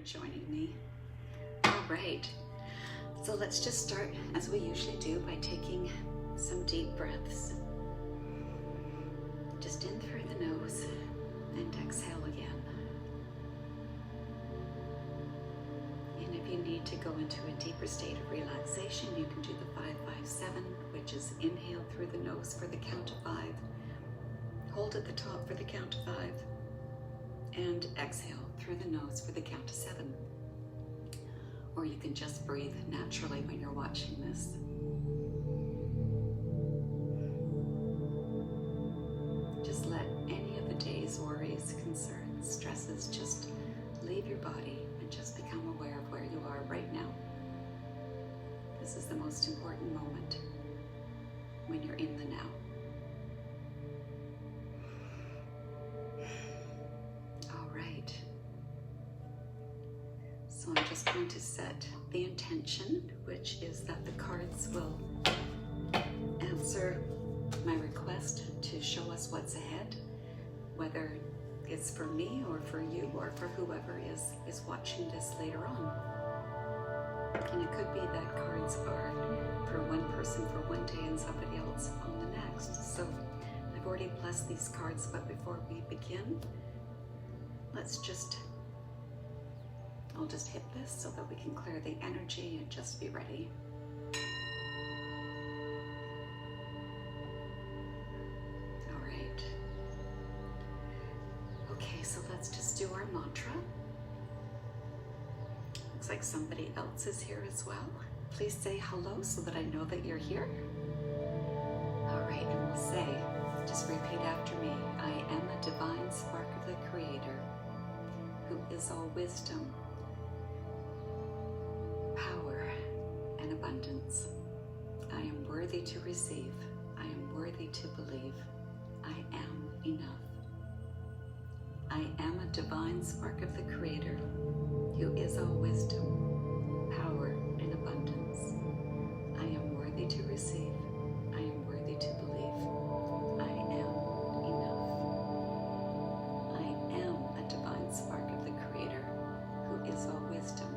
joining me. All right, so let's just start as we usually do by taking some deep breaths. Just in through the nose and exhale again. And if you need to go into a deeper state of relaxation, you can do the 5-5-7, which is inhale through the nose for the count of 5, hold at the top for the count of 5, and exhale through the nose for the count of 7. Or you can just breathe naturally when you're watching this. Just let any of the day's worries, concerns, stresses just leave your body and just become aware of where you are right now. This is the most important moment when you're in the now. All right. So I'm just going to set the intention, which is that the cards will answer my request to show us what's ahead, whether it's for me or for you or for whoever is watching this later on. And it could be that cards are for one person for one day and somebody else on the next. So I've already blessed these cards, but before we begin, I'll just hit this so that we can clear the energy and just be ready. All right. Okay, so let's just do our mantra. Looks like somebody else is here as well. Please say hello so that I know that you're here. All right, and we'll say, just repeat after me. I am a divine spark of the Creator, who is all wisdom, power, and abundance. I am worthy to receive. I am worthy to believe. I am enough. I am a divine spark of the Creator, who is all wisdom, power, and abundance. I am worthy to receive. I am worthy to believe. I am enough. I am a divine spark of the Creator, who is all wisdom.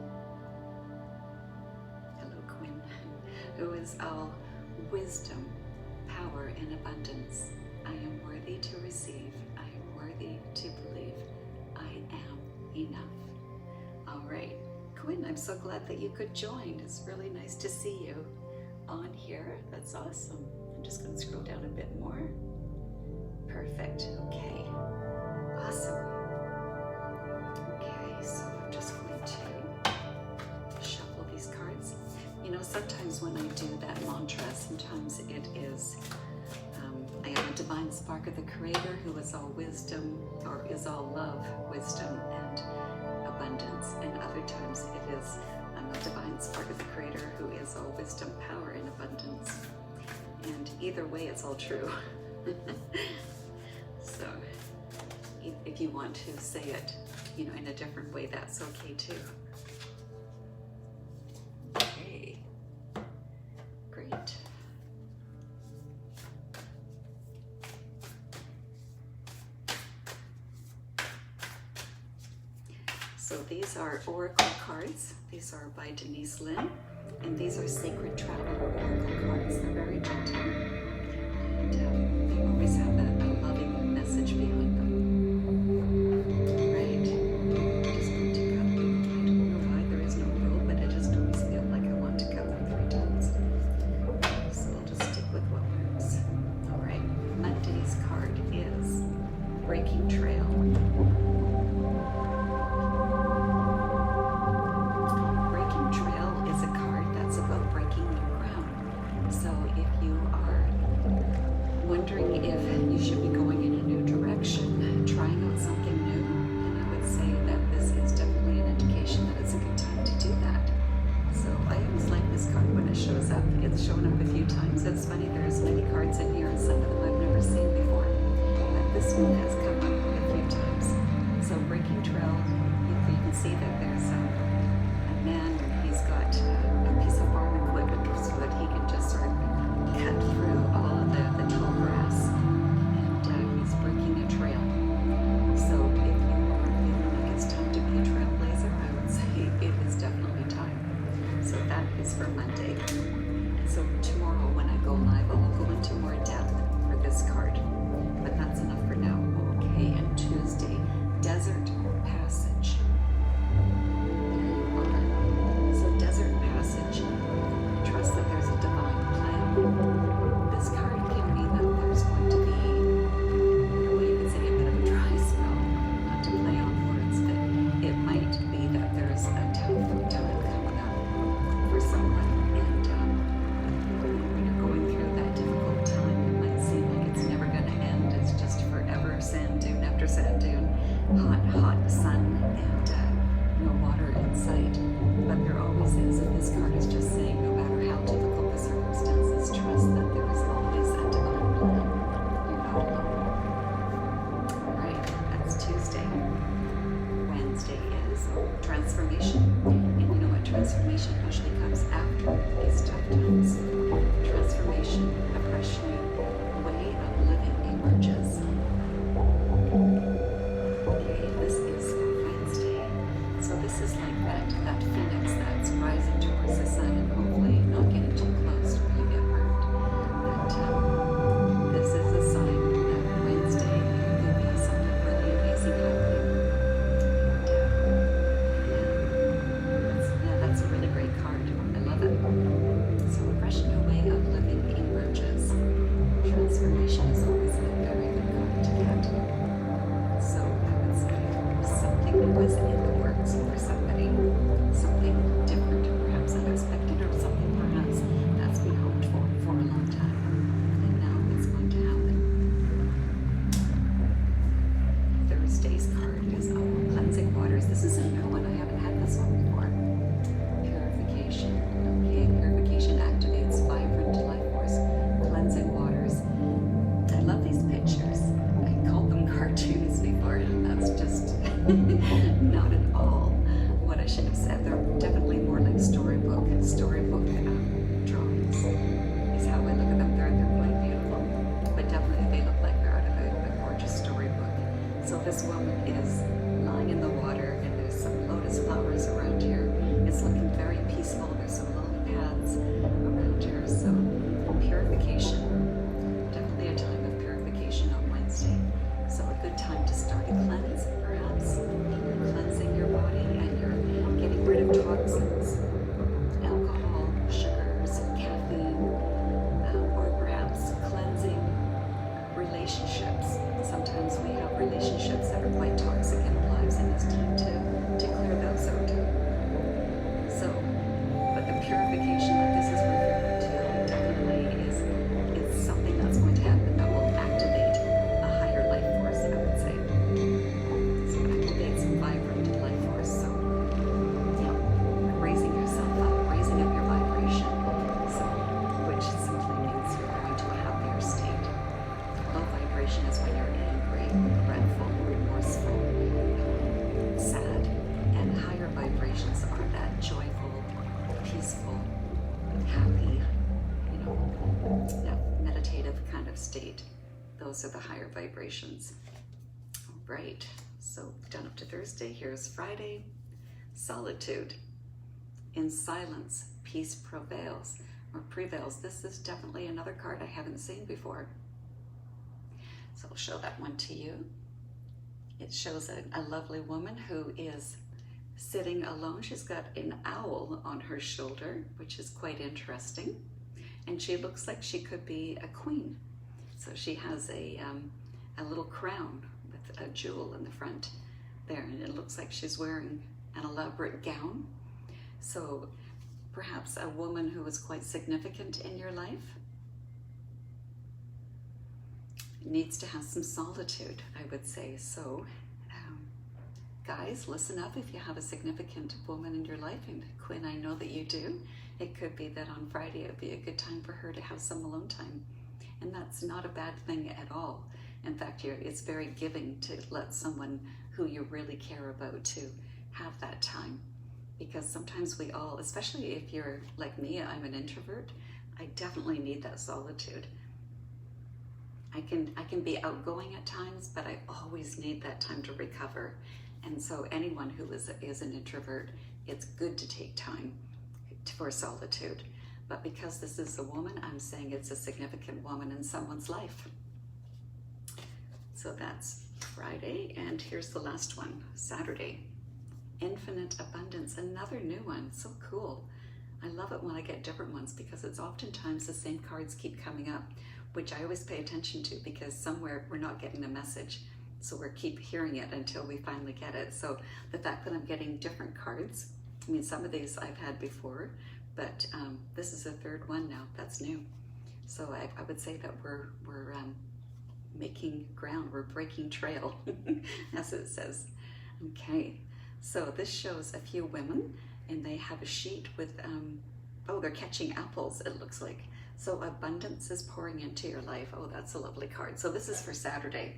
Hello, Quinn. Who is all wisdom, power, and abundance. I am worthy to receive. I am worthy to believe. I am enough. All right, Quinn, I'm so glad that you could join. It's really nice to see you on here. That's awesome. I'm just going to scroll down a bit more. Perfect. Okay. Awesome. Okay, so I'm just going to shuffle these cards. You know, sometimes when I do that mantra, sometimes it is, I am a divine spark of the Creator, who is all wisdom, or is all love, wisdom, and abundance. And other times it is, I'm a divine spark of the Creator, who is all wisdom, power, and abundance. And either way, it's all true. So if you want to say it, you know, in a different way, that's okay too. Okay, great. So these are oracle cards. These are by Denise Linn, and these are sacred travel oracle cards. They're very gentle, and they always have a loving message behind them. Right. I'm just going to cut them. I don't know why there is no rule, but I just always feel like I want to cut them 3 times. So I'll just stick with what works. All right. Monday's card is Breaking Trail. Wondering if you should be going in a new direction, for Monday. And so tomorrow when I go live, I'll go into more depth for this card. But that's enough for now. Okay, and Tuesday, Desert Passage. There you are. So Desert Passage, trust that there's a divine plan. This card can mean that there's going to be, well, you could say a bit of a dry spell, not to play on words, but it might be that there's a tough time coming up for someone. And when you're going through that difficult time, it might seem like it's never going to end. It's just forever sand dune after sand dune, hot sun, and no water in sight. But there always is, and this card is just saying, no matter how difficult the circumstances, trust that there is always a divine plan. You're not alone. All right, that's Tuesday. Wednesday is transformation. And you know what? Transformation usually comes after these tough times. Transformation, a fresh new way of living emerges. Okay, this is Wednesday. So this is like that phoenix that's rising towards the sun and hopefully not getting too close where you get burned. But this is a sign that Wednesday could be something really amazing happening. And that's a really great card. I love it. So a fresh new way of living emerges. Transformation is always a very good card to get. So I would say something new is in the works for somebody, something different, perhaps unexpected, or something perhaps that's been hoped for a long time, and now it's going to happen. Thursday's card is cleansing waters. This is a new one. I haven't had this one before. Purification. Okay, purification activates vibrant life force. Cleansing waters. I love these pictures. I called them cartoons before. That's just not at all what I should have said. They're definitely more like storybook drawings is how I look at them. They're quite beautiful, but definitely they look like they're out of a gorgeous storybook. So this woman is lying in the water, and there's some lotus flowers around here. It's looking very peaceful. There's some lily pads around her. So purification, definitely a time of purification on Wednesday. So a good time to start a cleanse, perhaps. You're cleansing your body and you're getting rid of toxins, alcohol, sugars, caffeine, or perhaps cleansing relationships. Sometimes we have relationships that are quite toxic in our lives, and it's time to clear those out. So, but the purification that this is referring to definitely is something that's going to happen that will activate a higher life force, I would say. So activate some vibrant life force. So, yeah, raising yourself up, raising up your vibration. So, which simply means you're going to a happier state. Low vibration is when you're angry, regretful, remorseful, sad, and higher vibrations are that joyful, peaceful, happy, that meditative kind of state. Those are the higher vibrations. All right, so done up to Thursday. Here's Friday. Solitude. In silence, peace prevails. This is definitely another card I haven't seen before. So I'll show that one to you. It shows a lovely woman who is sitting alone. She's got an owl on her shoulder, which is quite interesting. And she looks like she could be a queen. So she has a little crown with a jewel in the front there. And it looks like she's wearing an elaborate gown. So perhaps a woman who was quite significant in your life needs to have some solitude, I would say. So guys, listen up if you have a significant woman in your life, and Quinn, I know that you do. It could be that on Friday it would be a good time for her to have some alone time. And that's not a bad thing at all. In fact, it's very giving to let someone who you really care about to have that time. Because sometimes we all, especially if you're like me, I'm an introvert, I definitely need that solitude. I can be outgoing at times, but I always need that time to recover. And so anyone who is an introvert, it's good to take time. for solitude. But because this is a woman, I'm saying it's a significant woman in someone's life. So that's Friday, and here's the last one, Saturday. Infinite abundance, another new one, so cool. I love it when I get different ones because it's oftentimes the same cards keep coming up, which I always pay attention to because somewhere we're not getting the message. So we keep hearing it until we finally get it. So the fact that I'm getting different cards, I mean, some of these I've had before, but this is the third one now, that's new. So I would say that we're making ground, we're breaking trail, as it says. Okay, so this shows a few women and they have a sheet with, oh, they're catching apples, it looks like. So abundance is pouring into your life. Oh, that's a lovely card. So this is for Saturday.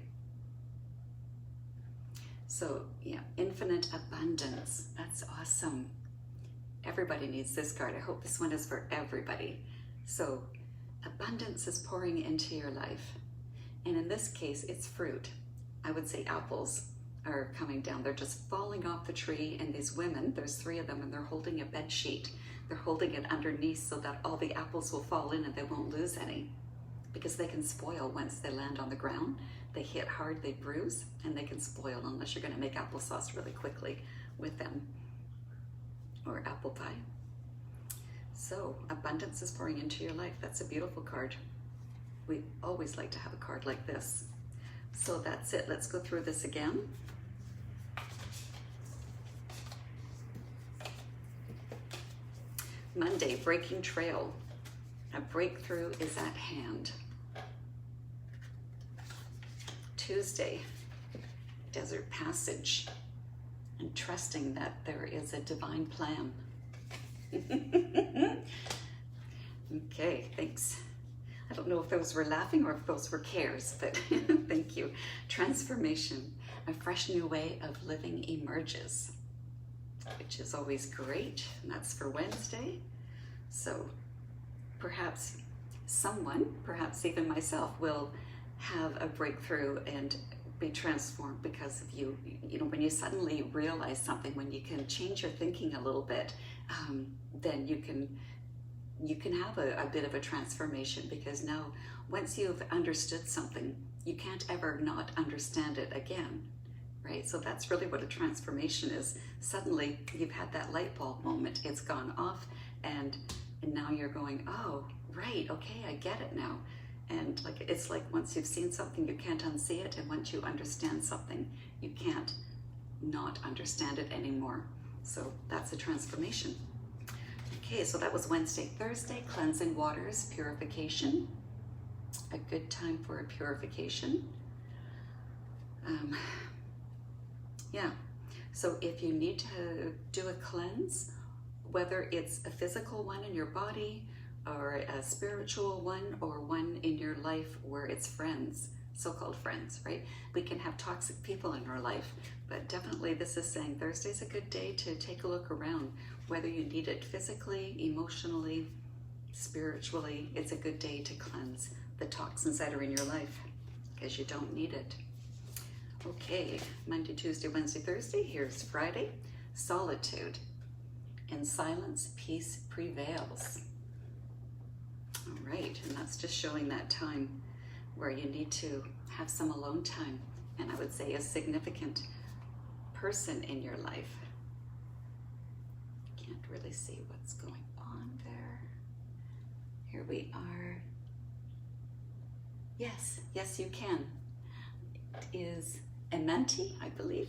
So yeah, infinite abundance, that's awesome. Everybody needs this card. I hope this one is for everybody. So abundance is pouring into your life. And in this case, it's fruit. I would say apples are coming down. They're just falling off the tree. And these women, there's 3 of them, and they're holding a bed sheet. They're holding it underneath so that all the apples will fall in and they won't lose any, because they can spoil once they land on the ground. They hit hard, they bruise, and they can spoil unless you're going to make applesauce really quickly with them, or apple pie. So abundance is pouring into your life. That's a beautiful card. We always like to have a card like this. So that's it. Let's go through this again. Monday, breaking trail. A breakthrough is at hand. Tuesday, desert passage, and trusting that there is a divine plan. Okay, thanks. I don't know if those were laughing or if those were cares, but thank you. Transformation, a fresh new way of living emerges, which is always great, and that's for Wednesday. So perhaps someone, perhaps even myself, will have a breakthrough and be transformed because of you. You know, when you suddenly realize something, when you can change your thinking a little bit, then you can have a bit of a transformation, because now once you've understood something, you can't ever not understand it again, right? So that's really what a transformation is. Suddenly you've had that light bulb moment, it's gone off, and now you're going, oh, right, okay, I get it now. And like, it's like once you've seen something, you can't unsee it, and once you understand something, you can't not understand it anymore. So that's a transformation. Okay, so that was Wednesday. Thursday, cleansing waters, purification. A good time for a purification. Yeah, so if you need to do a cleanse, whether it's a physical one in your body, or a spiritual one, or one in your life where it's friends, so-called friends, right? We can have toxic people in our life, but definitely this is saying Thursday's a good day to take a look around, whether you need it physically, emotionally, spiritually. It's a good day to cleanse the toxins that are in your life, because you don't need it. Okay, Monday, Tuesday, Wednesday, Thursday. Here's Friday, solitude. In silence, peace prevails. All right, and that's just showing that time where you need to have some alone time, and I would say a significant person in your life. Can't really see what's going on there. Here we are. Yes, yes you can. It is Amenti, I believe.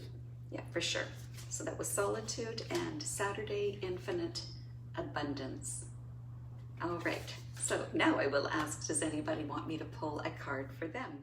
Yeah, for sure. So that was solitude, and Saturday, infinite abundance. All right, so now I will ask, does anybody want me to pull a card for them?